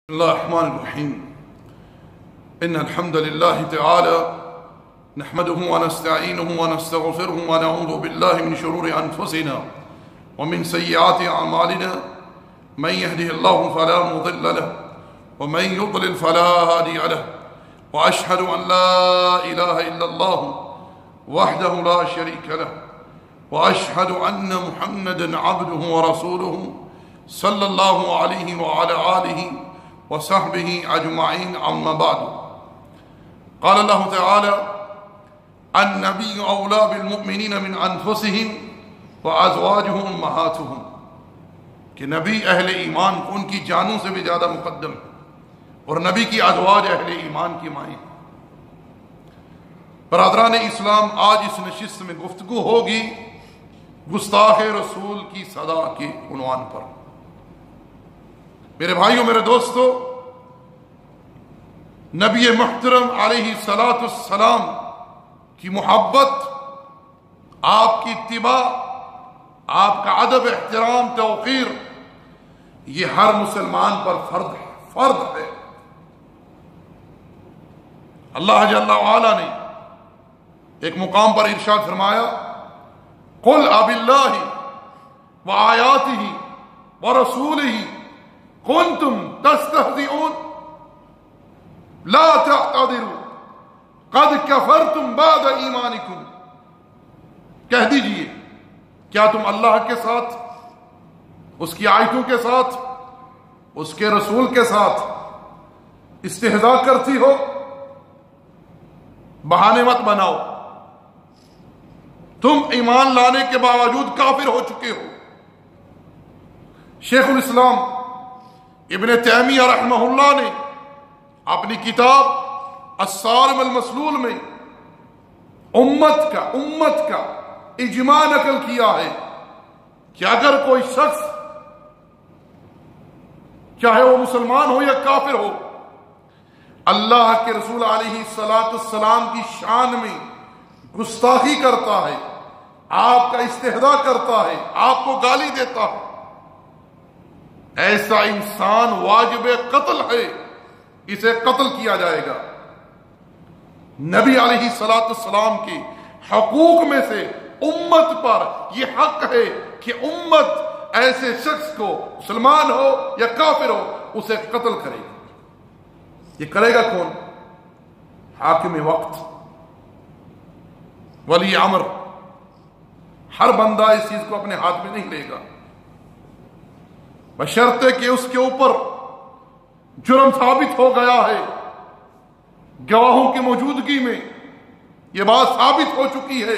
بسم الله الرحمن الرحيم إن الحمد لله تعالى نحمده ونستعينه ونستغفره ونعوذ بالله من شرور أنفسنا ومن سيئات أعمالنا من يهده الله فلا مضل له ومن يضلل فلا هادي له وأشهد أن لا إله إلا الله وحده لا شريك له وأشهد أن محمدا عبده ورسوله صلى الله عليه وعلى آله وصحبه أجمعين أما بعد قال الله تعالى النبي أولى بالمؤمنين من أنفسهم وأزواجهم أمهاتهم کہ نبی اہل ایمان کو ان کی جانوں سے بھی زیادہ مقدم ہے اور نبی کی ازواج اہل ایمان کی مائیں. برادران اسلام، آج اس نشست میں گفتگو ہوگی گستاخ رسول کی سزا کے عنوان پر. میرے بھائیوں، میرے دوستو، نبی محترم علیہ السلام کی محبت، آپ کی اتباع، آپ کا ادب، احترام، توقیر، یہ ہر مسلمان پر فرض ہے. اللہ جل وعلا نے ایک مقام پر ارشاد فرمایا قل اب اللہ وآیاتہ ورسولہ کنتم تستہزئون لا تعتذروا قد کفرتم بعد ایمانکم. کہہ دیجئے، کیا تم اللہ کے ساتھ، اس کی آیتوں کے ساتھ، اس کے رسول کے ساتھ استہزاء کرتی ہو؟ بہانے مت بناؤ، تم ایمان لانے کے باوجود کافر ہو چکے ہو. شیخ الاسلام ابن تیمیہ رحمہ اللہ نے اپنی کتاب الصارم المسلول میں امت کا اجماع نقل کیا ہے کہ اگر کوئی شخص، چاہے وہ مسلمان ہو یا کافر ہو، اللہ کے رسول علیہ السلام کی شان میں گستاخی کرتا ہے، آپ کا استہزاء کرتا ہے، آپ کو گالی دیتا ہے، ایسا انسان واجب قتل ہے، اسے قتل کیا جائے گا. نبی علیہ السلام کے حقوق میں سے امت پر یہ حق ہے کہ امت ایسے شخص کو، مسلمان ہو یا کافر ہو، اسے قتل کرے گی. یہ کرے گا کون؟ حاکم وقت، ولی امر. ہر بندہ اس چیز کو اپنے ہاتھ میں نہیں لے گا، بشرطے کہ اس کے اوپر جرم ثابت ہو گیا ہے، گواہوں کی موجودگی میں یہ بات ثابت ہو چکی ہے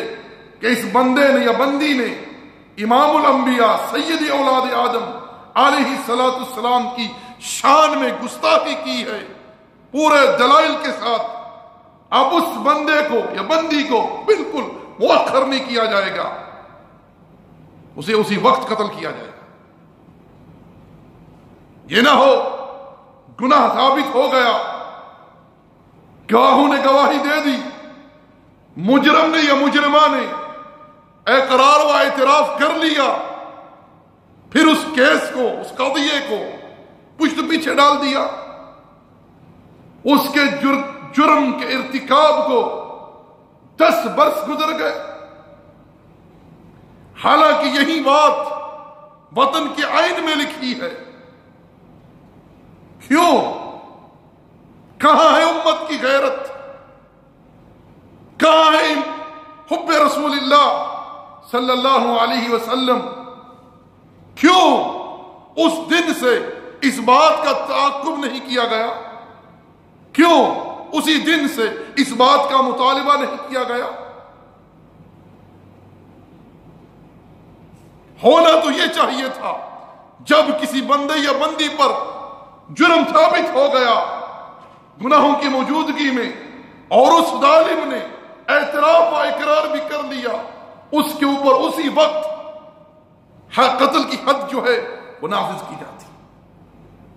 کہ اس بندے نے یا بندی نے امام الانبیاء سید اولاد آدم علیہ السلام کی شان میں گستاخی کی ہے پورے دلائل کے ساتھ. اب اس بندے کو یا بندی کو بالکل مؤخر نہیں کیا جائے گا، اسے اسی وقت قتل کیا جائے گا. یہ نہ ہو گناہ ثابت ہو گیا، گواہوں نے گواہی دے دی، مجرم نے یا مجرمہ نے اقرار و اعتراف کر لیا، پھر اس کیس کو، اس قضیے کو پشت پیچھے ڈال دیا، اس کے جرم کے ارتکاب کو 10 برس گزر گئے، حالانکہ یہی بات وطن کے آئین میں لکھی ہے. کیوں؟ کہاں ہے امت کی غیرت؟ کہاں ہے حب رسول اللہ صلی اللہ علیہ وسلم؟ کیوں اس دن سے اس بات کا تعاقب نہیں کیا گیا؟ کیوں اسی دن سے اس بات کا مطالبہ نہیں کیا گیا؟ ہونا تو یہ چاہیے تھا جب کسی بندے یا بندی پر جرم ثابت ہو گیا گناہوں کی موجودگی میں اور اس ظالم نے اعتراف و اقرار بھی کر لیا، اس کے اوپر اسی وقت قتل کی حد جو ہے وہ نافذ کی جاتی،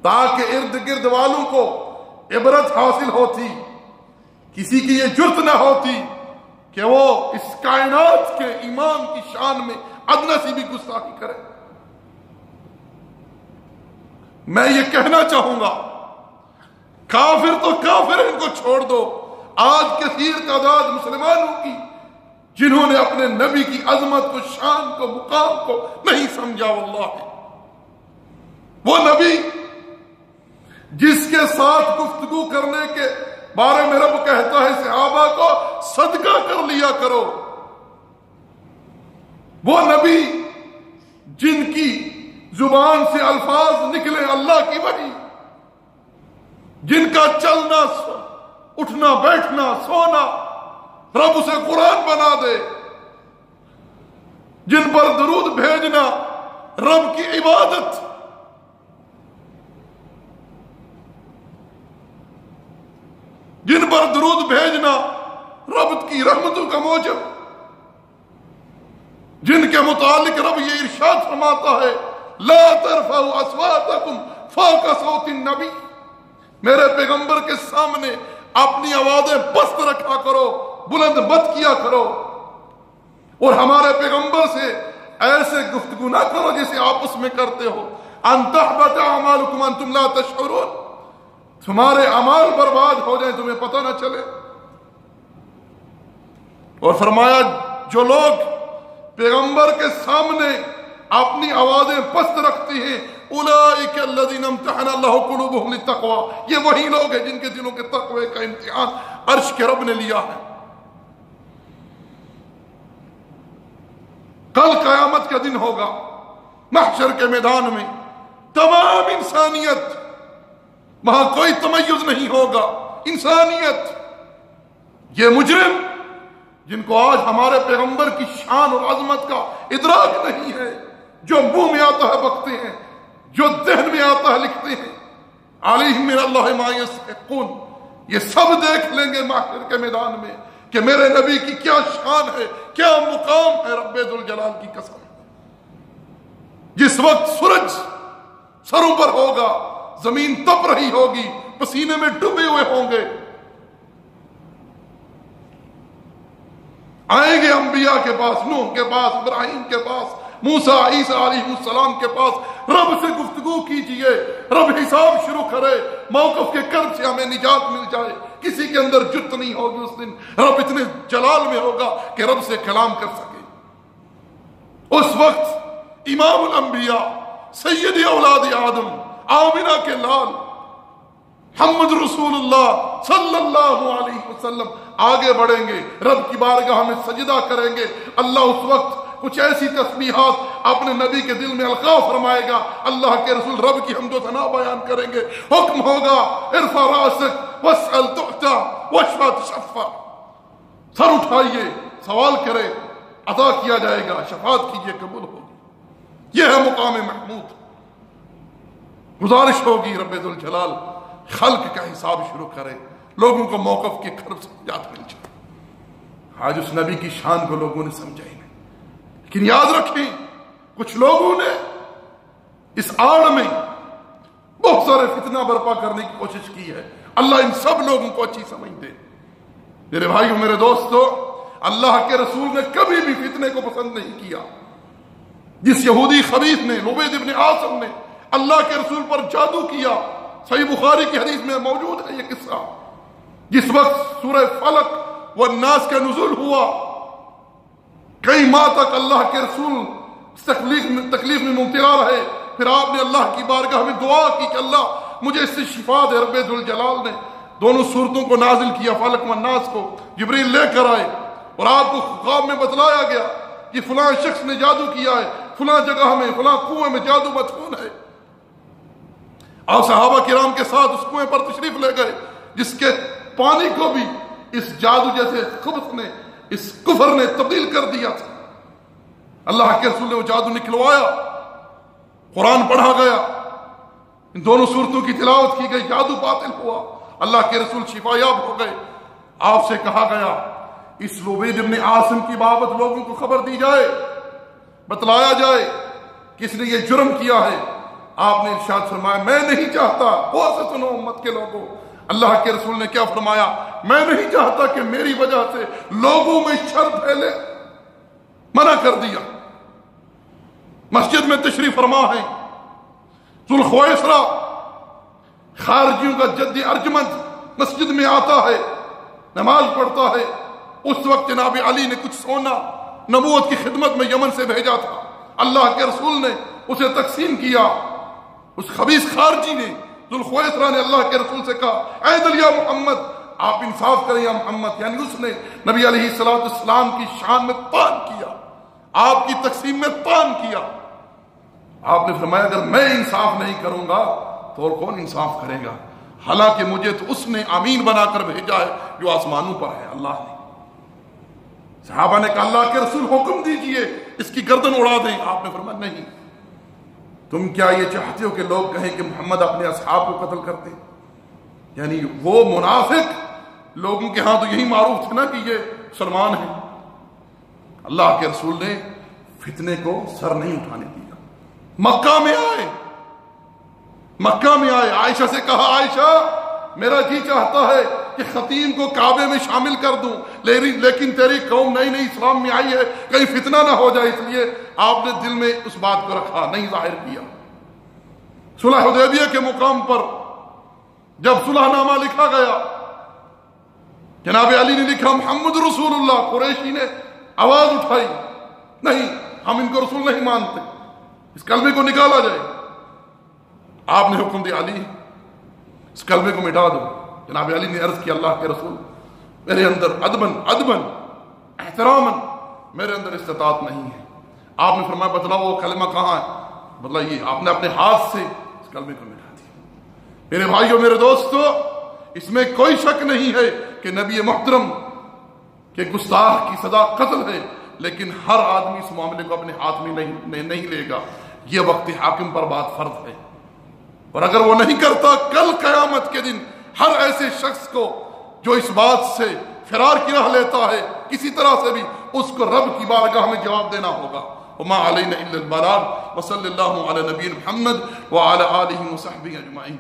تاکہ ارد گرد والوں کو عبرت حاصل ہوتی، کسی کی یہ جرت نہ ہوتی کہ وہ اس کائنات کے امام کی شان میں ادنا سی بھی گستاخی کرے. میں یہ کہنا چاہوں گا کافر تو کافر، ان کو چھوڑ دو۔ آج کثیر تعداد مسلمانوں کی جنہوں نے اپنے نبی کی عظمت کو، شان کو، مقام کو نہیں سمجھا۔ واللہ وہ نبی جس کے ساتھ گفتگو کرنے کے بارے میں رب کہتا ہے صحابہ کو صدقہ کر لیا کرو، وہ نبی جن کی زبان سے الفاظ نکلے اللہ کی وحی، جن کا چلنا، اٹھنا، بیٹھنا، سونا رب اسے قرآن بنا دے، جن پر درود بھیجنا رب کی عبادت، جن پر درود بھیجنا رب کی رحمتوں کا موجب، جن کے متعلق رب یہ ارشاد فرماتا ہے لا ترفعوا اصواتکم فوق صوت النبی، میرے پیغمبر کے سامنے اپنی آوازیں پست رکھا کرو، بلند مت کیا کرو، اور ہمارے پیغمبر سے ایسے گفتگو نہ کرو جیسے آپس میں کرتے ہو۔ ان تحبط اعمالکم انتم لا تشعرون، تمہارے اعمال برباد ہو جائیں تمہیں پتہ نہ چلے۔ اور فرمایا جو لوگ پیغمبر کے سامنے اپنی آوازیں پست رکھتے ہیں اولئک الذین امتحن اللہ قلوبہم للتقوی، یہ وہی لوگ ہیں جن کے دلوں کے تقوی کا امتحان عرش کے رب نے لیا ہے۔ کل قیامت کا دن ہوگا، محشر کے میدان میں تمام انسانیت، وہاں کوئی تمیز نہیں ہوگا، انسانیت، یہ مجرم جن کو آج ہمارے پیغمبر کی شان اور عظمت کا ادراک نہیں ہے، جو منہ میں آتا ہے بکتے ہیں، جو ذہن میں آتا ہے لکھتے ہیں، علیہم من اللہ ما یستحقون، یہ سب دیکھ لیں گے محشر کے میدان میں کہ میرے نبی کی کیا شان ہے، کیا مقام ہے۔ رب ذوالجلال کی قسم، جس وقت سورج سروں پر ہوگا، زمین تپ رہی ہوگی، پسینے میں ڈوبے ہوئے ہوں گے، آئیں گے انبیاء کے پاس، نوح کے پاس، ابراہیم کے پاس، موسیٰ عیسیٰ علیہ السلام کے پاس، رب سے گفتگو کیجئے، رب حساب شروع کرے، موقف کے کرب سے ہمیں نجات مل جائے۔ کسی کے اندر جرت نہیں ہوگی، اس دن رب اتنے جلال میں ہوگا کہ رب سے کلام کر سکے۔ اس وقت امام الانبیاء، سید اولاد آدم، آمنہ کے لال محمد رسول اللہ صلی اللہ علیہ وسلم آگے بڑھیں گے، رب کی بارگاہ میں سجدہ کریں گے۔ اللہ اس وقت کچھ ایسی تسبیحات اپنے نبی کے دل میں القاء فرمائے گا، اللہ کے رسول رب کی حمد و ثنا بیان کریں گے، حکم ہوگا ارفع راسک واسأل تعطى واشفع تشفع، سر اٹھائیے، سوال کرے، عطا کیا جائے گا، شفاعت کیجئے، قبول ہوگی۔ یہ ہے مقام محمود۔ گزارش ہوگی رب ذوالجلال خلق کا حساب شروع کرے، لوگوں کو موقف کے کرب سے نجات مل جائے۔ آج اس نبی کی شان کو لوگوں نے سمجھا ہی نہیں، لیکن یاد رکھیں کچھ لوگوں نے اس آڑ میں بہت سارے فتنہ برپا کرنے کی کوشش کی ہے۔ اللہ ان سب لوگوں کو اچھی سمجھ دے۔ میرے بھائیوں، میرے دوستو، اللہ کے رسول نے کبھی بھی فتنے کو پسند نہیں کیا۔ جس یہودی خبیث نے، لبید ابن عاصم نے اللہ کے رسول پر جادو کیا، صحیح بخاری کی حدیث میں موجود ہے یہ قصہ۔ جس وقت سورہ فلق والناس کا نزول ہوا، کئی ماہ تک اللہ کے رسول تکلیف میں مبتلا رہے، پھر آپ نے اللہ کی بارگاہ میں دعا کی کہ اللہ مجھے اس سے شفا دے۔ رب ذوالجلال نے دونوں صورتوں کو نازل کیا، فلق والناس کو جبریل لے کر آئے، اور آپ کو خواب میں بتلایا گیا کہ فلاں شخص نے جادو کیا ہے، فلاں جگہ میں، فلاں کنویں میں جادو مدفون ہے۔ آپ صحابہ کرام کے ساتھ اس کنویں پر تشریف لے گئے، جس کے پانی کو بھی اس جادو جیسے خبث نے، اس کفر نے تبدیل کر دیا تھا۔ اللہ کے رسول نے وہ جادو نکلوایا، قرآن پڑھا گیا، ان دونوں صورتوں کی تلاوت کی گئی، جادو باطل ہوا، اللہ کے رسول شفا یاب ہو گئے۔ آپ سے کہا گیا اس لبید ابن عاصم کی بابت لوگوں کو خبر دی جائے، بتلایا جائے کہ اس نے یہ جرم کیا ہے۔ آپ نے ارشاد فرمایا میں نہیں چاہتا، غور سے سنو امت کے لوگوں، اللہ کے رسول نے کیا فرمایا، میں نہیں چاہتا کہ میری وجہ سے لوگوں میں شر پھیلے، منع کر دیا۔ مسجد میں تشریف فرما ہے، ذوالخویسرا خارجیوں کا جد ارجمند مسجد میں آتا ہے، نماز پڑھتا ہے، اس وقت جناب علی نے کچھ سونا نبوت کی خدمت میں یمن سے بھیجا تھا، اللہ کے رسول نے اسے تقسیم کیا۔ اس خبیث خارجی نے ذوالخویسرہ نے اللہ کے رسول سے کہا اعدل یا محمد، آپ انصاف کریں یا محمد، یعنی اس نے نبی علیہ السلام کی شان میں طعن کیا، آپ کی تقسیم میں طعن کیا۔ آپ نے فرمایا اگر میں انصاف نہیں کروں گا تو اور کون انصاف کرے گا؟ حالانکہ مجھے تو اس نے امین بنا کر بھیجا ہے جو آسمانوں پر ہے، اللہ نے۔ صحابہ نے کہا اللہ کے رسول حکم دیجئے اس کی گردن اڑا دیں۔ آپ نے فرمایا نہیں، تم کیا یہ چاہتے ہو کہ لوگ کہیں کہ محمد اپنے اصحاب کو قتل کرتے؟ یعنی وہ منافق لوگوں کے ہاں تو یہی معروف تھا نا کہ یہ مسلمان ہیں۔ اللہ کے رسول نے فتنے کو سر نہیں اٹھانے دیا۔ مکہ میں آئے، عائشہ سے کہا عائشہ میرا جی چاہتا ہے کہ خطیم کو کعبے میں شامل کر دوں، لیکن تیری قوم نئی نئی اسلام میں آئی ہے، کہیں فتنہ نہ ہو جائے، اس لیے آپ نے دل میں اس بات کو رکھا، نہیں ظاہر کیا۔ صلح حدیبیہ کے مقام پر جب صلح نامہ لکھا گیا، جناب علی نے لکھا محمد رسول اللہ، قریشی نے آواز اٹھائی نہیں ہم ان کو رسول نہیں مانتے، اس کلمے کو نکالا جائے۔ آپ نے حکم دیا علی اس کلمے کو مٹا دو۔ جناب علی نے عرض کیا اللہ کے رسول میرے اندر ادباً احتراماً میرے اندر استطاعت نہیں ہے۔ آپ نے فرمایا بتلاؤ وہ کلمہ کہاں ہے؟ بتلائیے۔ آپ نے اپنے ہاتھ سے اس کلمے کو مٹا دیا۔ میرے بھائیوں میرے دوستو، اس میں کوئی شک نہیں ہے کہ نبی محترم کہ گستاخ کی سزا قتل ہے، لیکن ہر آدمی اس معاملے کو اپنے ہاتھ میں نہیں لے گا، یہ وقت حاکم پر بات فرض ہے، اور اگر وہ نہیں کرتا کل قیامت کے دن ہر ایسے شخص کو جو اس بات سے فرار کی راہ لیتا ہے کسی طرح سے بھی، اس کو رب کی بارگاہ میں جواب دینا ہوگا۔ وما علینا الا البلاغ، وصلی اللہ علی نبی محمد وعلی آلہ وصحبہ اجمعین۔